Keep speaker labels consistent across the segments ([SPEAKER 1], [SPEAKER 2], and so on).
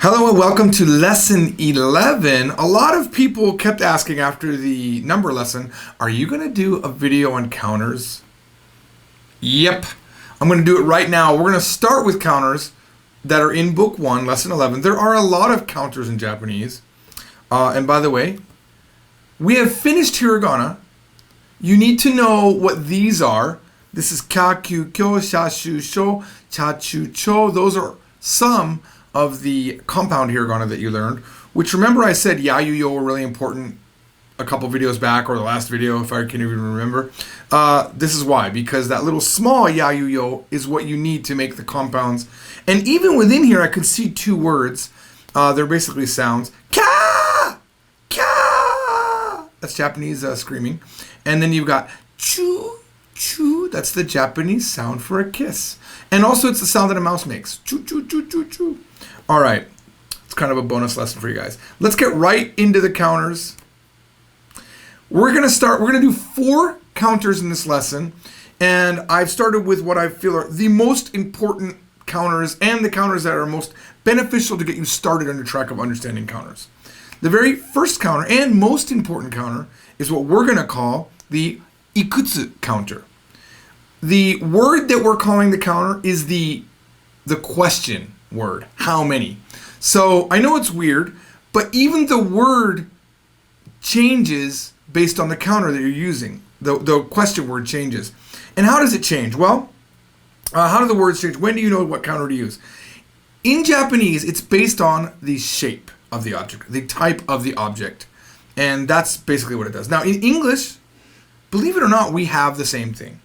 [SPEAKER 1] Hello and welcome to lesson 11. A lot of people kept asking after the number lesson, are you going to do a video on counters? Yep, I'm going to do it right now. We're going to start with counters that are in book 1, lesson 11. There are a lot of counters in Japanese. And by the way, we have finished hiragana. You need to know what these are. This is ka, kyu, kyo, sha, shu, sho, cha, chu, cho. Those are some of the compound hiragana that you learned, which remember I said ya, yu, yo were really important a couple videos back, or the last video if I can even remember. This is why, because that little small ya, yu, yo is what you need to make the compounds. And even within here I could see two words. They're basically sounds. Ka! Ka! That's Japanese screaming. And then you've got chu, chu. That's the Japanese sound for a kiss. And also it's the sound that a mouse makes. Choo, choo, choo, choo, choo. All right. It's kind of a bonus lesson for you guys. Let's get right into the counters. We're going to do 4 counters in this lesson. And I've started with what I feel are the most important counters and the counters that are most beneficial to get you started on your track of understanding counters. The very first counter and most important counter is what we're going to call the ikutsu counter. The word that we're calling the counter is the question word, how many. So I know it's weird, but even the word changes based on the counter that you're using. The question word changes. And how does it change? Well, how do the words change? When do you know what counter to use? In Japanese, it's based on the shape of the object, the type of the object. And that's basically what it does. Now, in English, believe it or not, we have the same thing.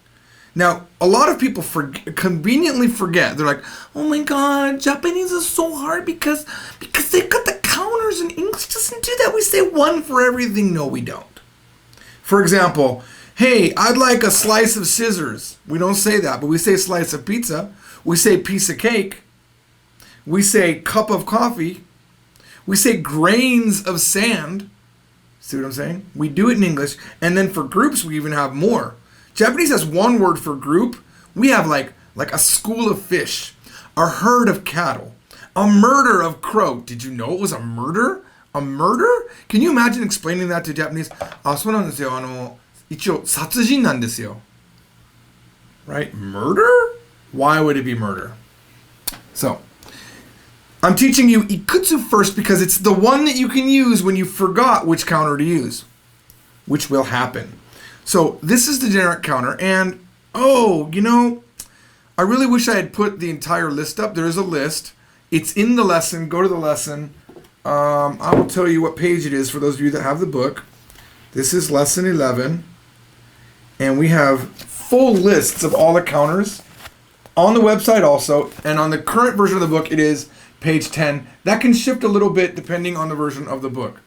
[SPEAKER 1] Now, a lot of people conveniently forget. They're like, oh my God, Japanese is so hard because they've got the counters, and English doesn't do that. We say one for everything. No, we don't. For example, hey, I'd like a slice of scissors. We don't say that, but we say slice of pizza. We say piece of cake. We say cup of coffee. We say grains of sand. See what I'm saying? We do it in English. And then for groups, we even have more. Japanese has one word for group. We have like a school of fish, a herd of cattle, a murder of crow. Did you know it was a murder? A murder? Can you imagine explaining that to Japanese? そうなんですよ。一応殺人なんですよ. Right? Murder? Why would it be murder? So, I'm teaching you ikutsu first because it's the one that you can use when you forgot which counter to use, which will happen. So this is the generic counter, and I really wish I had put the entire list up. There is a list. It's in the lesson. Go to the lesson. I will tell you what page it is for those of you that have the book. This is lesson 11, and we have full lists of all the counters on the website also, and on the current version of the book, it is page 10. That can shift a little bit depending on the version of the book.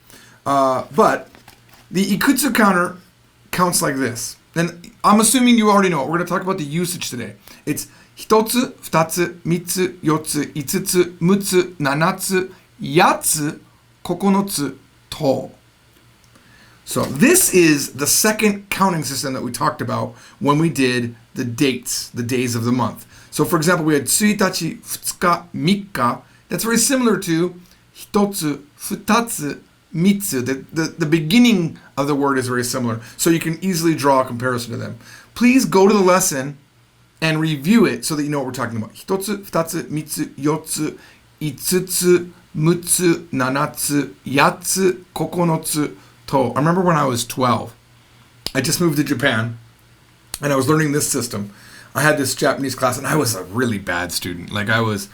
[SPEAKER 1] But the ikutsu counter counts like this. And I'm assuming you already know it. We're going to talk about the usage today. It's 1つ、2つ、3つ、4つ、5つ、6つ、7つ、8つ、9つ、と. So this is the second counting system that we talked about when we did the dates, the days of the month. So for example, we had 1日、2日、3日. That's very similar to 1つ、2つ、mitsu. The beginning of the word is very similar, so you can easily draw a comparison to them. Please go to the lesson and review it so that you know what we're talking about. 1つ、2つ、3つ、4つ、5つ、6つ、7つ、8つ、9つ、と. I remember when I was 12, I just moved to Japan, and I was learning this system. I had this Japanese class, and I was a really bad student. Like I was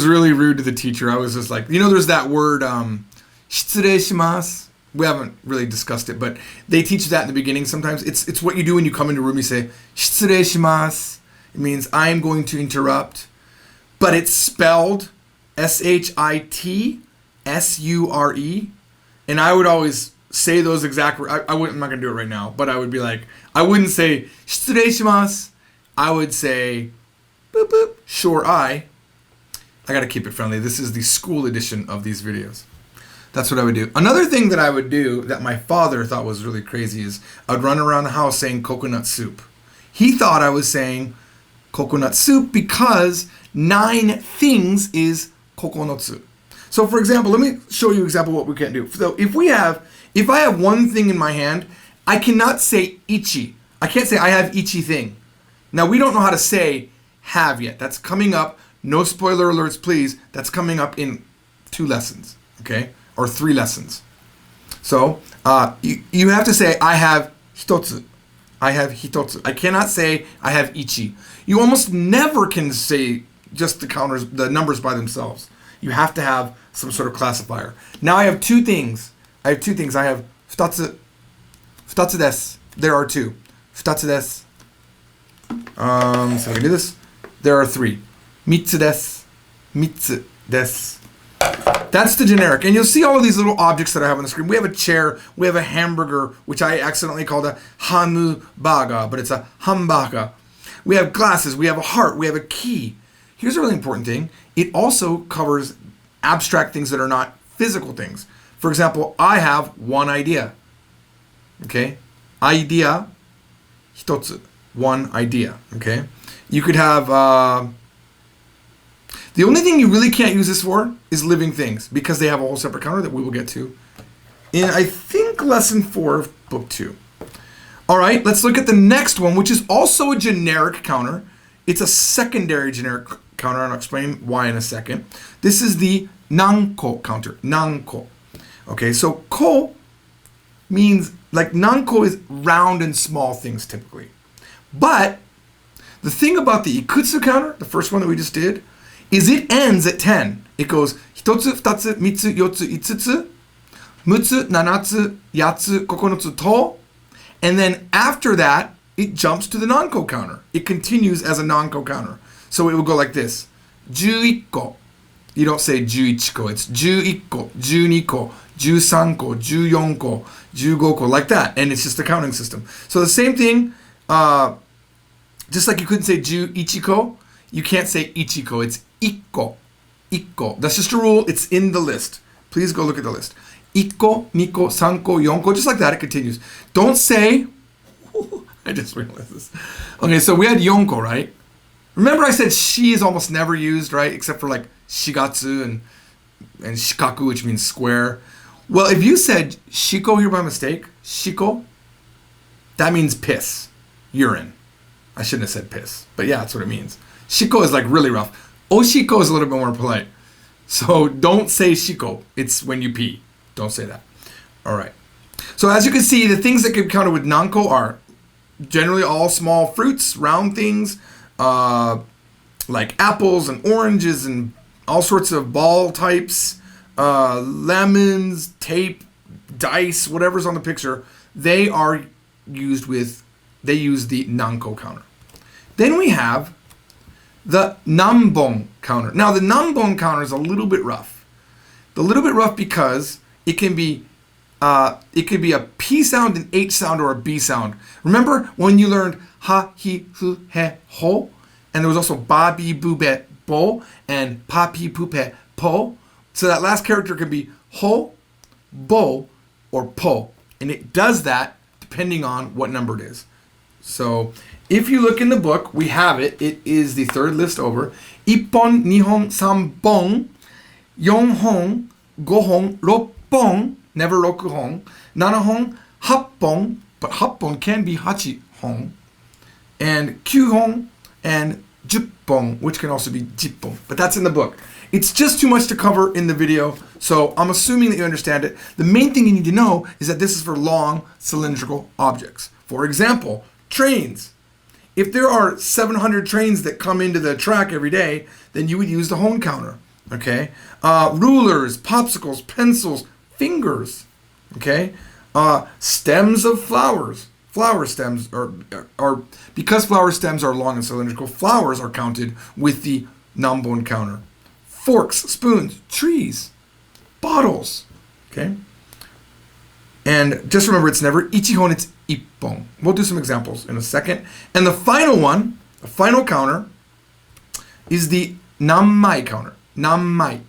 [SPEAKER 1] really rude to the teacher. I was just like, there's that word, 失礼します. We haven't really discussed it, but they teach that in the beginning sometimes. It's what you do when you come into a room. You say, 失礼します. It means I am going to interrupt. But it's spelled SHITSURE. And I would always say those exact words. I'm not going to do it right now, but I would be like, I wouldn't say, 失礼します. I would say, boop, boop, sure, I got to keep it friendly. This is the school edition of these videos. That's what I would do. Another thing that I would do that my father thought was really crazy is I'd run around the house saying coconut soup. He thought I was saying coconut soup because 9 things is kokonotsu. So for example, let me show you an example of what we can do. So if I have one thing in my hand, I cannot say ichi. I can't say I have ichi thing. Now we don't know how to say have yet. That's coming up. No spoiler alerts, please. That's coming up in 2 lessons, okay? Or 3 lessons. So you have to say I have hitotsu. I have hitotsu. I cannot say I have ichi. You almost never can say just the numbers by themselves. You have to have some sort of classifier. Now I have 2 things. I have 2tatsu. Futatsu desu. There are 2. Futatsu desu. So I can do this. There are 3. Mitsu desu. Mitsu desu. That's the generic. And you'll see all of these little objects that I have on the screen. We have a chair. We have a hamburger, which I accidentally called a hamburger, but it's a hamburger. We have glasses. We have a heart. We have a key. Here's a really important thing. It also covers abstract things that are not physical things. For example, I have one idea. Okay? Idea, hitotsu. One idea. Okay? You could have... the only thing you really can't use this for is living things, because they have a whole separate counter that we will get to in, I think, lesson 4 of book 2. All right, let's look at the next one, which is also a generic counter. It's a secondary generic counter, and I'll explain why in a second. This is the NonCo counter, NonCo. Okay, so ko means, like, NonCo is round and small things typically. But the thing about the Ikutsu counter, the first one that we just did, is it ends at 10. It goes hitotsu, futatsu, mitsu, yotsu, itsutsu, mutsu, nanatsu, yatsu, kokonotsu, to, and then after that, it jumps to the NonCo counter. It continues as a NonCo counter. So it will go like this. 11ko. You don't say 11ko. It's 11ko, 12ko, 13ko, 14ko, 15ko, like that. And it's just a counting system. So the same thing, just like you couldn't say 11ko, you can't say ichiko. It's ikko. Ikko. That's just a rule. It's in the list. Please go look at the list. Ikko, niko, sanko, yonko. Just like that, it continues. Don't say... I just realized this. Okay, so we had yonko, right? Remember I said shi is almost never used, right? Except for like shigatsu and shikaku, which means square. Well, if you said shiko here by mistake, shiko, that means piss, urine. I shouldn't have said piss, but yeah, that's what it means. Shiko is like really rough. Oshiko is a little bit more polite. So don't say shiko. It's when you pee. Don't say that. All right. So as you can see, the things that can be counted with NonCo are generally all small fruits, round things, like apples and oranges and all sorts of ball types, lemons, tape, dice, whatever's on the picture. They use the NonCo counter. Then we have the Nanbon counter. Now the Nanbon counter is a little bit rough. A little bit rough because it can be a P sound, an H sound, or a B sound. Remember when you learned ha, hi, hu, he, ho? And there was also ba, bi, bu, be, bo, and pa, pi, pu, pe, po. So that last character could be ho, bo, or po. And it does that depending on what number it is. So if you look in the book, we have it. It is the 3rd list over. Ippon, nihon, sanbon, yonhon, gohon, roppon, never rokuhon, nanahon, happon, but happon can be hachihon, and kyuhon, and juppon, which can also be jippon. But that's in the book. It's just too much to cover in the video, so I'm assuming that you understand it. The main thing you need to know is that this is for long cylindrical objects. For example, trains. If there are 700 trains that come into the track every day, then you would use the hone counter, okay? Rulers, popsicles, pencils, fingers, okay? Stems of flowers. Flower stems are because flower stems are long and cylindrical, flowers are counted with the Nanbon counter. Forks, spoons, trees, bottles, okay? And just remember, it's never ichihon, it's ippon. We'll do some examples in a second. And the final one, the final counter, is the nanmai counter. Nanmai.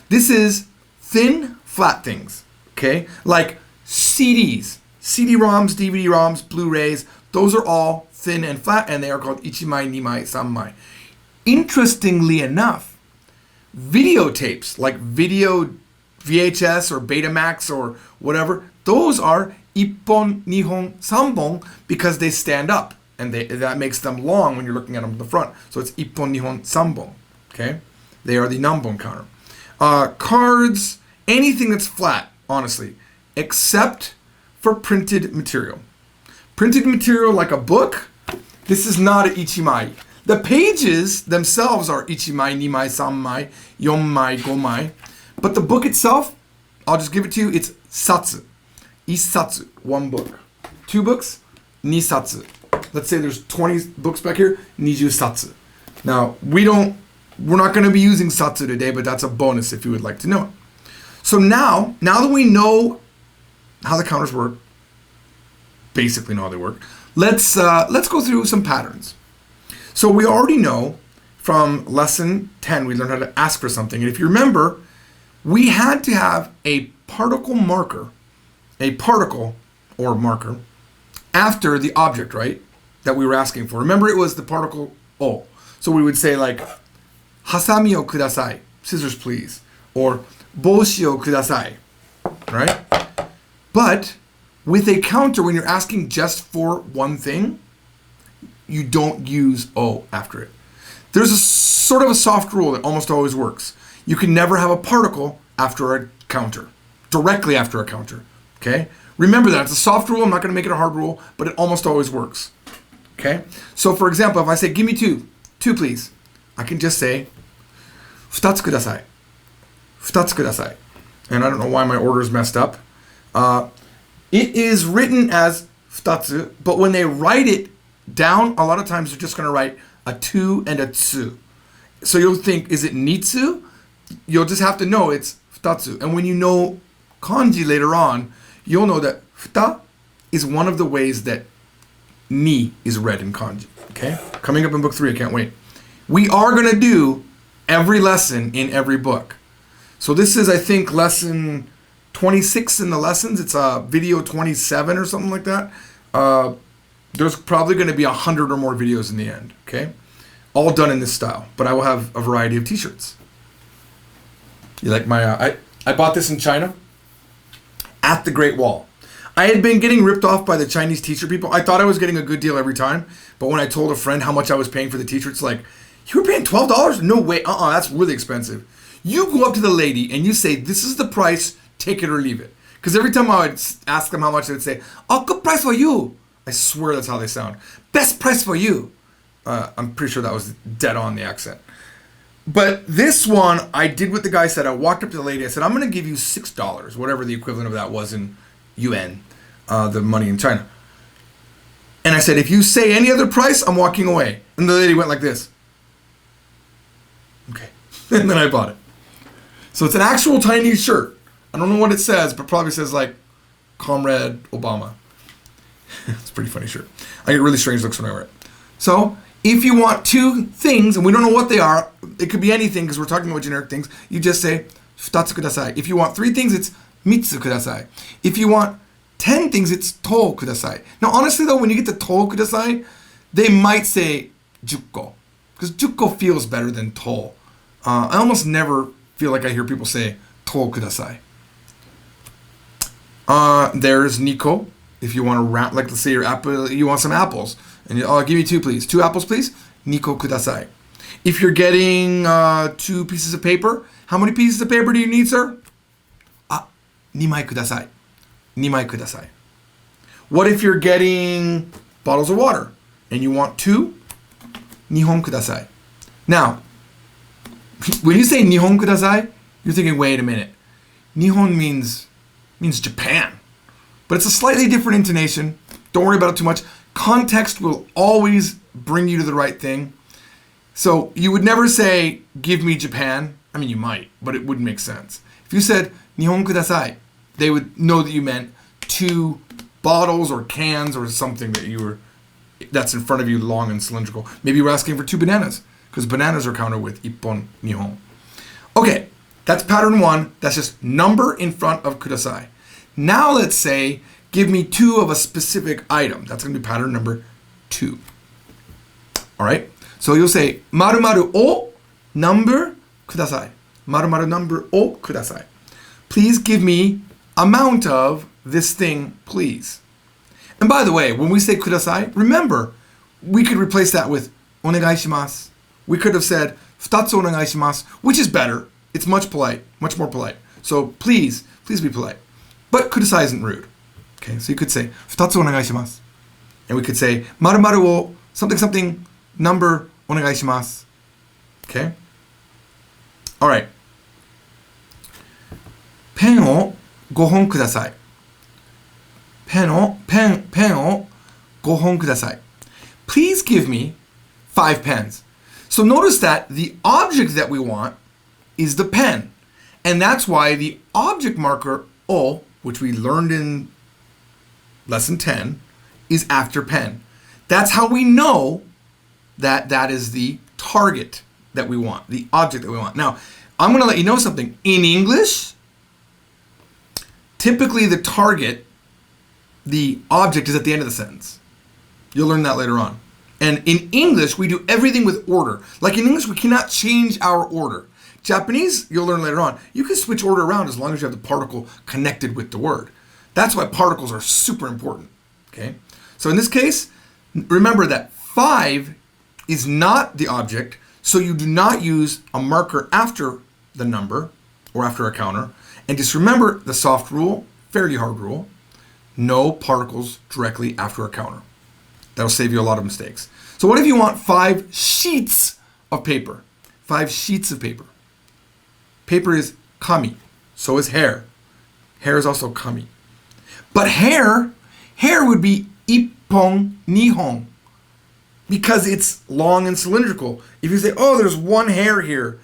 [SPEAKER 1] This is thin, flat things, okay? Like CDs, CD-ROMs, DVD-ROMs, Blu-rays. Those are all thin and flat, and they are called ichimai, nimai, sanmai. Interestingly enough, Videotapes, like video VHS or Betamax or whatever, those are ippon, nihon, sanbon because they stand up. And that makes them long when you're looking at them in the front. So it's ippon, nihon, sanbon. Okay? They are the nanbon counter. Cards, anything that's flat, honestly, except for printed material. Printed material like a book, this is not an ichimai. The pages themselves are ichimai, nimai, sanmai, yonmai, gomai. But the book itself, I'll just give it to you, it's satsu. Isatsu, one book. 2 books, nisatsu. Let's say there's 20 books back here, niju satsu. Now, we're not going to be using satsu today, but that's a bonus if you would like to know it. So now that we know how the counters work, basically know how they work, let's go through some patterns. So we already know from lesson 10, we learned how to ask for something. And if you remember, we had to have a particle marker after the object, right? That we were asking for. Remember, it was the particle o. So we would say like, hasami o kudasai, scissors please, or boshi o kudasai, right? But with a counter, when you're asking just for one thing, you don't use o after it. There's a sort of a soft rule that almost always works. You can never have a particle after a counter, directly after a counter, okay? Remember that, it's a soft rule, I'm not gonna make it a hard rule, but it almost always works, okay? So for example, if I say, give me 2 please, I can just say, 2つください. 2つください. And I don't know why my order is messed up. It is written as 2つ, but when they write it down, a lot of times they're just gonna write a 2 and a 2. So you'll think, is it nitsu? You'll just have to know it's 2つ. And when you know kanji later on, you'll know that 2 is one of the ways that ni is read in kanji. Okay? Coming up in book 3, I can't wait. We are going to do every lesson in every book. So this is, I think, lesson 26 in the lessons. It's video 27 or something like that. There's probably going to be 100 or more videos in the end. Okay? All done in this style. But I will have a variety of t-shirts. You like my... I bought this in China at the Great Wall. I had been getting ripped off by the Chinese t-shirt people. I thought I was getting a good deal every time, but when I told a friend how much I was paying for the t-shirts, like, you were paying $12? No way. That's really expensive. You go up to the lady and you say, this is the price, take it or leave it. Because every time I would ask them how much, they would say, oh, good price for you. I swear that's how they sound. Best price for you. I'm pretty sure that was dead on the accent. But this one, I did what the guy said. I walked up to the lady. I said, I'm going to give you $6, whatever the equivalent of that was in yuan, the money in China. And I said, if you say any other price, I'm walking away. And the lady went like this. Okay. And then I bought it. So it's an actual Chinese shirt. I don't know what it says, but probably says like, Comrade Obama. It's a pretty funny shirt. I get really strange looks when I wear it. So if you want 2 things, and we don't know what they are, it could be anything because we're talking about generic things, you just say, 2つください. If you want 3 things, it's 3つください. If you want 10 things, it's 10ください. Now, honestly though, when you get to 10ください, they might say 10個. Because 10個 feels better than 10. I almost never feel like I hear people say 10ください. There's 2個. If you want to wrap, like let's say your apple, you want some apples. And I'll give you 2 please. 2 apples please. 2個ください. If you're getting 2 pieces of paper, how many pieces of paper do you need, sir? 2枚ください. 2枚ください. What if you're getting bottles of water and you want 2? 2本ください. Now, when you say 2本ください, you're thinking, wait a minute. 2本means Japan. But it's a slightly different intonation. Don't worry about it too much. Context will always bring you to the right thing. So you would never say, give me Japan. I mean, you might, but it wouldn't make sense. If you said, 2本ください, they would know that you meant 2 bottles or cans or something that's in front of you, long and cylindrical. Maybe you were asking for 2 bananas, because bananas are counted with 1本, 2本. Okay, that's pattern 1. That's just number in front of kudasai. Now let's say, give me 2 of a specific item. That's going to be pattern number 2. All right? So you'll say, 〇〇を number kudasai. 〇〇 number をください. Please give me amount of this thing, please. And by the way, when we say ください, remember, we could replace that with お願いします. We could have said 2つお願いします, which is better. It's much more polite. So please be polite. But ください isn't rude. Okay, so you could say 2つお願いします. And we could say 〇〇を something something number お願いします. Okay? All right. ペンを5本ください. ペンを5本ください. Please give me 5 pens. So notice that the object that we want is the pen. And that's why the object marker O, which we learned in lesson 10, is after pen. That's how we know that that is the target that we want, the object that we want. Now, I'm going to let you know something. In English, typically the target, the object is at the end of the sentence. You'll learn that later on. And in English, we do everything with order. Like in English, we cannot change our order. Japanese, you'll learn later on, you can switch order around as long as you have the particle connected with the word. That's why particles are super important. Okay? So in this case, remember that 5 is not the object, so you do not use a marker after the number or after a counter. And just remember the soft rule, fairly hard rule, no particles directly after a counter. That'll save you a lot of mistakes. So what if you want 5 sheets of paper? 5 sheets of paper. Paper is kami. So is hair. Hair is also kami. But hair would be ippon, nihon. Because it's long and cylindrical. If you say, oh, there's one hair here.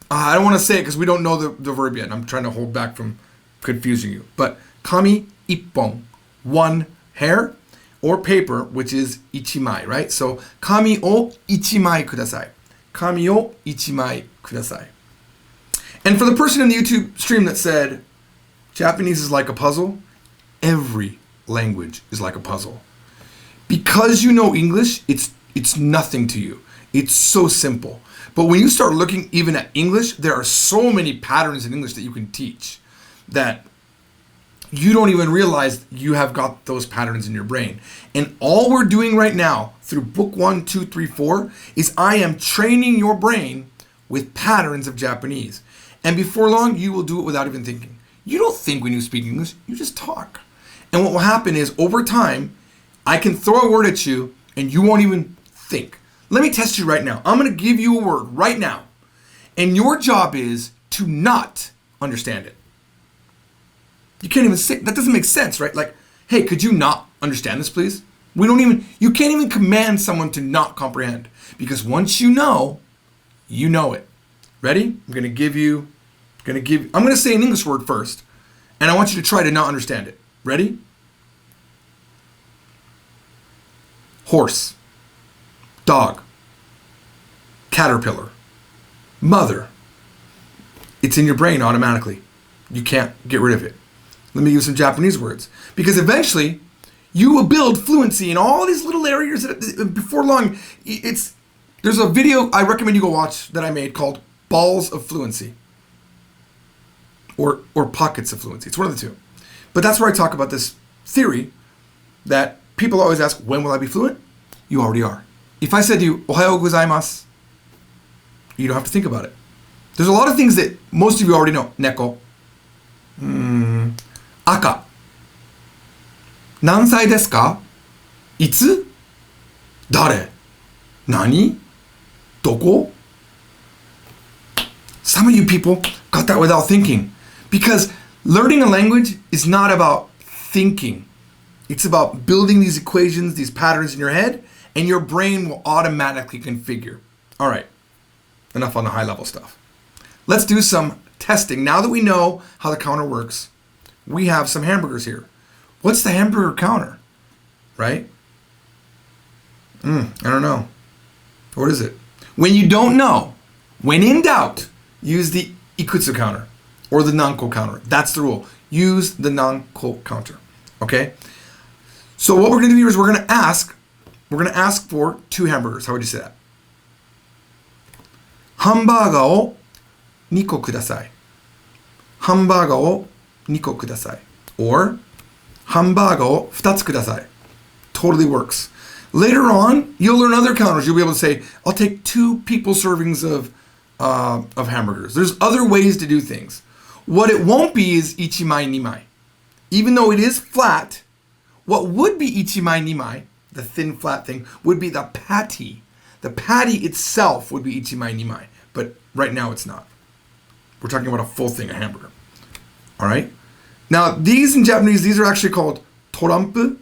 [SPEAKER 1] I don't want to say it because we don't know the verb yet. I'm trying to hold back from confusing you. But kami, ippon. One hair. Or paper, which is ichimai, right? So, kami o ichimai kudasai. Kami o ichimai kudasai. And for the person in the YouTube stream that said, Japanese is like a puzzle, every language is like a puzzle. Because you know English, it's nothing to you. It's so simple. But when you start looking even at English, there are so many patterns in English that you can teach that you don't even realize you have got those patterns in your brain. And all we're doing right now through book 1, 2, 3, 4 is I am training your brain with patterns of Japanese. And before long, you will do it without even thinking. You don't think when you speak English, you just talk. And what will happen is over time, I can throw a word at you and you won't even think. Let me test you right now. I'm going to give you a word right now. And your job is to not understand it. You can't even say, that doesn't make sense, right? Like, hey, could you not understand this, please? You can't even command someone to not comprehend. Because once you know it. Ready? I'm going to say an English word first. And I want you to try to not understand it. Ready? Horse. Dog. Caterpillar. Mother. It's in your brain automatically. You can't get rid of it. Let me use some Japanese words. Because eventually, you will build fluency in all these little areas. Before long, there's a video I recommend you go watch that I made called Balls of Fluency. Or Pockets of Fluency. It's one of the two. But that's where I talk about this theory that people always ask, when will I be fluent? You already are. If I said to you, Ohayou gozaimasu, you don't have to think about it. There's a lot of things that most of you already know. Neko. Aka. 何歳ですか? いつ? 誰? 何? どこ? Some of you people got that without thinking. Because learning a language is not about thinking. It's about building these equations, these patterns in your head, and your brain will automatically configure. All right, enough on the high level stuff. Let's do some testing. Now that we know how the counter works, we have some hamburgers here. What's the Hamburger Counter? Right? I don't know. What is it? When you don't know, when in doubt, use the Ikutsu counter or the NonCo Counter. That's the rule. Use the NonCo Counter. Okay? So what we're going to do here is we're going to ask for 2 hamburgers. How would you say that? ハンバーガーを2個ください。ハンバーガーを2個ください。Or ハンバーガーを2つください。Totally works. Later on, you'll learn other counters. You'll be able to say, I'll take 2 people servings of hamburgers. There's other ways to do things. What it won't be is ichimai nimai. Even though it is flat, what would be ichimai nimai, the thin flat thing, would be the patty. The patty itself would be ichimai nimai. But right now it's not. We're talking about a full thing, a hamburger. All right? Now, these in Japanese, these are actually called torampu,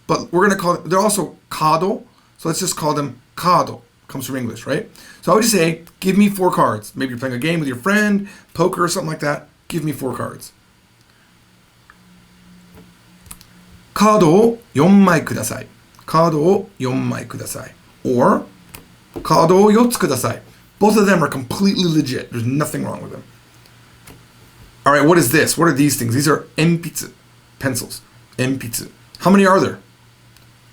[SPEAKER 1] but we're going to call it, they're also kado. So let's just call them kado. Comes from English, right? So I would just say, give me 4 cards. Maybe you're playing a game with your friend, poker or something like that. Give me 4 cards. カードを4枚ください。カードを4枚ください。Or カードを4つください。Both of them are completely legit. There's nothing wrong with them. All right, what is this? What are these things? These are 鉛筆, pencils. 鉛筆. How many are there?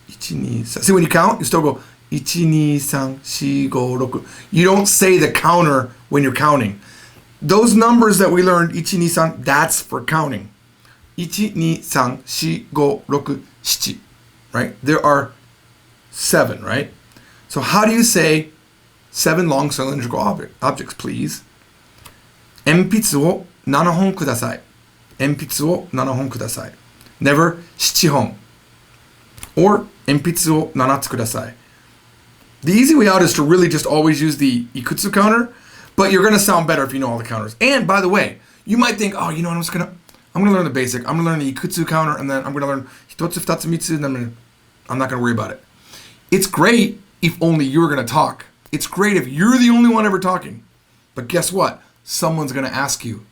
[SPEAKER 1] 1, 2, 3. See, when you count, you still go 1, 2, 3, 4, 5, 6. You don't say the counter when you're counting. Those numbers that we learned, 1, 2, 3, that's for counting. 1, 2, 3, 4, 5, 6, 7. Right? There are 7, right? So how do you say 7 long cylindrical objects, please? 鉛筆を7本ください。鉛筆を7本ください。Never 7本。Or 鉛筆を7つください。The easy way out is to really just always use the ikutsu counter, but you're going to sound better if you know all the counters. And by the way, you might think, oh, you know what, I'm going to learn the basic. I'm going to learn the ikutsu counter, and then I'm going to learn hitotsu, futatsu, mitsu, and then I'm not going to worry about it. It's great if only you're going to talk. It's great if you're the only one ever talking. But guess what? Someone's going to ask you,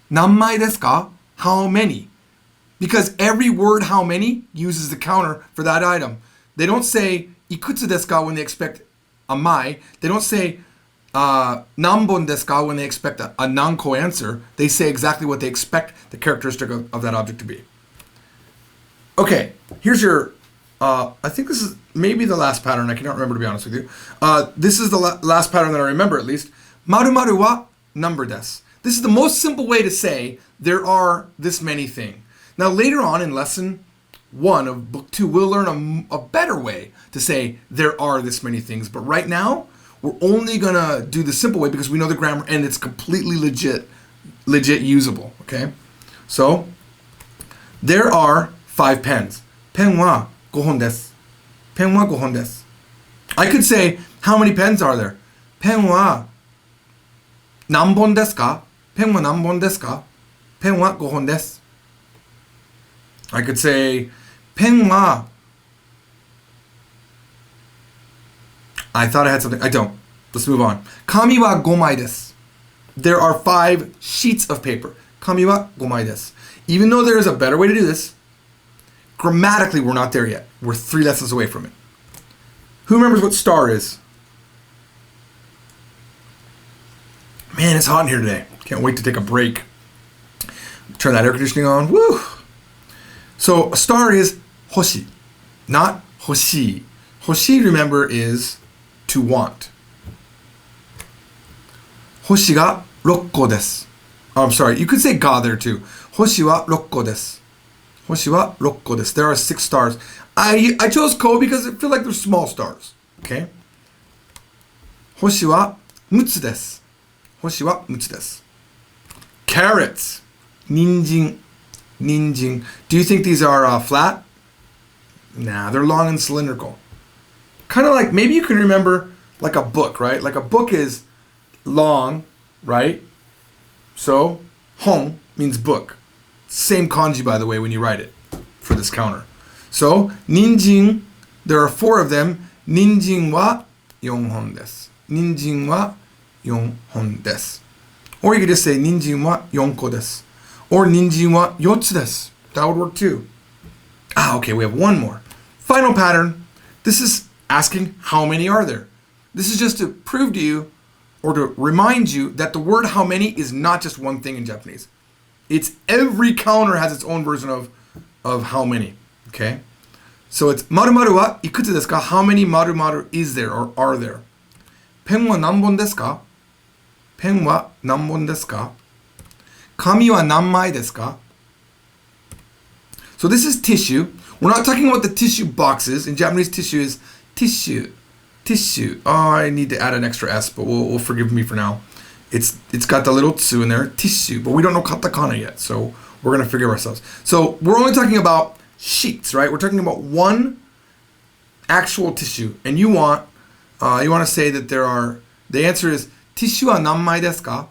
[SPEAKER 1] 何枚ですか? How many? Because every word how many uses the counter for that item. They don't say いくつですか when they expect a mai. They don't say 何本ですか when they expect a NonCo answer. They say exactly what they expect the characteristic of that object to be. Okay, here's your, I think this is maybe the last pattern. I cannot remember, to be honest with you. This is the last pattern that I remember, at least. 〇〇は number des. This is the most simple way to say there are this many things. Now later on in lesson 1 of book 2, we'll learn a better way to say there are this many things. But right now, we're only going to do the simple way because we know the grammar and it's completely legit usable, okay? So, there are 5 pens. ペンは5本です。ペンは5本です。I could say, how many pens are there? ペンは何本ですか? ペンは何本ですか? ペンは5本です。I could say, ペンは I thought I had something. I don't. Let's move on. 紙は5枚です. There are 5 sheets of paper. 紙は5枚です. Even though there is a better way to do this, grammatically we're not there yet. We're 3 lessons away from it. Who remembers what star is? Man, it's hot in here today. Can't wait to take a break. Turn that air conditioning on. Woo! So a star is 星, not 欲しい. 欲しい, remember, is to want. 星が6個です. I'm sorry, you could say ga there too. 星は6個です. 星は6個です. There are 6 stars. I chose ko because I feel like they're small stars. Okay? 星は6つです. 星は6つです. Carrots. 人参. 人参. Do you think these are flat? Nah, they're long and cylindrical. Kind of like, maybe you can remember like a book, right? Like a book is long, right? So, hon means book. Same kanji, by the way, when you write it for this counter. So, ninjin, there are 4 of them. Ninjin wa 4本です. Ninjin wa 4本です. Or you could just say ninjin wa 4個です. Or ninjin wa 4つです. That would work too. Okay, we have one more. Final pattern. This is asking how many are there. This is just to prove to you or to remind you that the word how many is not just one thing in Japanese. It's every counter has its own version of how many. Okay? So it's 〇〇はいくつですか? How many 〇〇 is there or are there? ペンは何本ですか?ペンは何本ですか? 紙は何枚ですか? So this is tissue. We're not talking about the tissue boxes. In Japanese, tissue is tissue. Tissue. Oh, I need to add an extra S, but we'll forgive me for now. It's got the little tsu in there, tissue, but we don't know katakana yet, so we're going to figure ourselves. So we're only talking about sheets, right? We're talking about one actual tissue, and you want to say that the answer is tissue wa nanmai desu ka?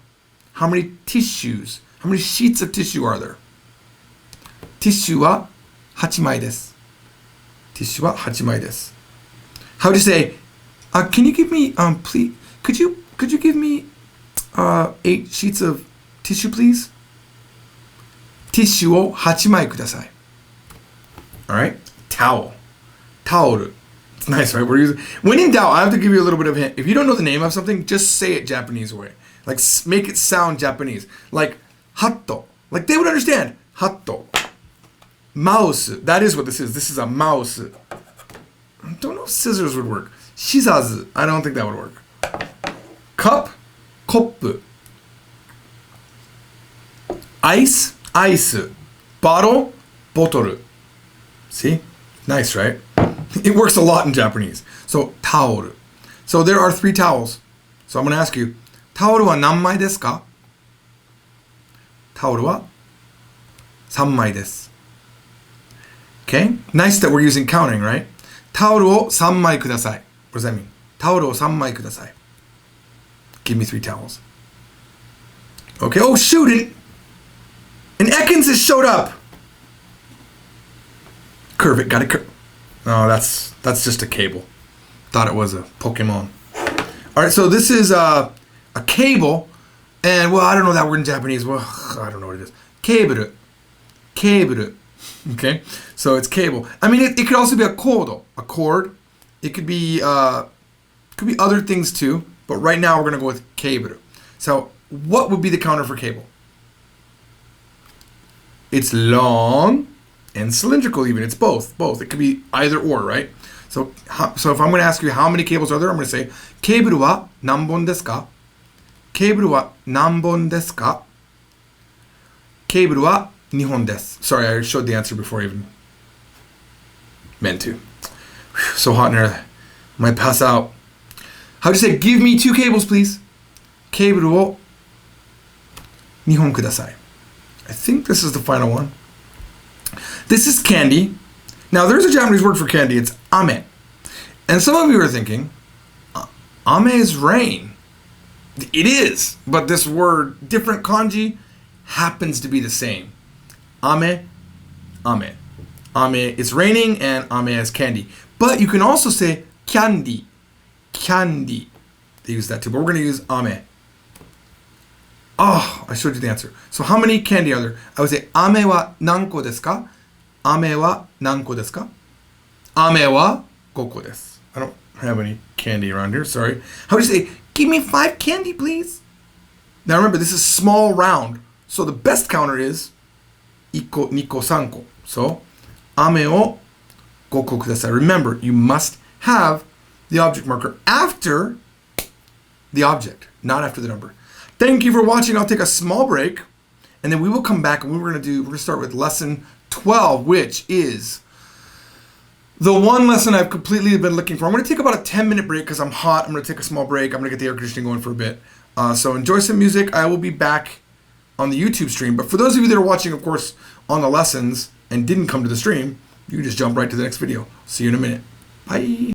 [SPEAKER 1] How many tissues? How many sheets of tissue are there? Tissue wa 8枚です. Tissue wa 8枚です. How do you say, can you give me, please, could you give me 8 sheets of tissue, please? Tissueを8枚ください. Alright? Towel. Towel. It's nice, right? When in doubt, I have to give you a little bit of a hint. If you don't know the name of something, just say it Japanese way. Like, make it sound Japanese. Like, hatto. Like, they would understand. Hatto. Mouse. That is what this is. This is a mouse. I don't know if scissors would work. Shizazu. I don't think that would work. Cup. Kopp. Ice. Ice. Bottle. Bottle. See? Nice, right? It works a lot in Japanese. So, towel. So there are 3 towels. So I'm going to ask you, towel wa nanmai desu ka? Towel wa 3枚です. Okay? Nice that we're using counting, right? Towelを3枚ください. What does that mean? Towelを3枚ください. Give me 3 towels. Okay. Oh, shoot! An Ekans has showed up! Curve it. Got it. Oh, that's just a cable. Thought it was a Pokemon. All right, so this is a cable, and well, I don't know that word in Japanese. Well, I don't know what it is. Cable. Cable. Okay, so it's cable. I mean, it could also be a cord. It could be other things too, but right now we're gonna go with cable. So what would be the counter for cable? It's long and cylindrical even. It's both. It could be either or, right? So if I'm going to ask you how many cables are there, I'm going to say, cable wa nanbon desu ka? Cable wa nanbon desu ka? Cable wa 2本です. Sorry, I showed the answer before I even meant to. Whew, so hot in here. I might pass out. How do you say, give me 2 cables, please? Cable wo 2本ください. I think this is the final one. This is candy. Now, there's a Japanese word for candy. It's ame. And some of you are thinking, ame is rain. It is. But this word, different kanji, happens to be the same. Ame, ame. Ame, it's raining, and ame is candy. But you can also say candy. Candy. They use that too. But we're going to use ame. Oh, I showed you the answer. So how many candy are there? I would say, ame wa nanko desu ka? Ame wa nanko desu ka? Ame wa 5個です. I don't have any candy around here, sorry. How would you say, give me 5 candy, please? Now remember, this is small round. So the best counter is 1個、2個、3個. So, 飴を5個ください. Remember, you must have the object marker after the object, not after the number. Thank you for watching. I'll take a small break, and then we will come back, and we're going to start with lesson 12, which is the one lesson I've completely been looking for. I'm going to take about a 10-minute break because I'm hot. I'm going to take a small break. I'm going to get the air conditioning going for a bit. So enjoy some music. I will be back on the YouTube stream. But for those of you that are watching, of course, on the lessons and didn't come to the stream, you can just jump right to the next video. See you in a minute. Bye.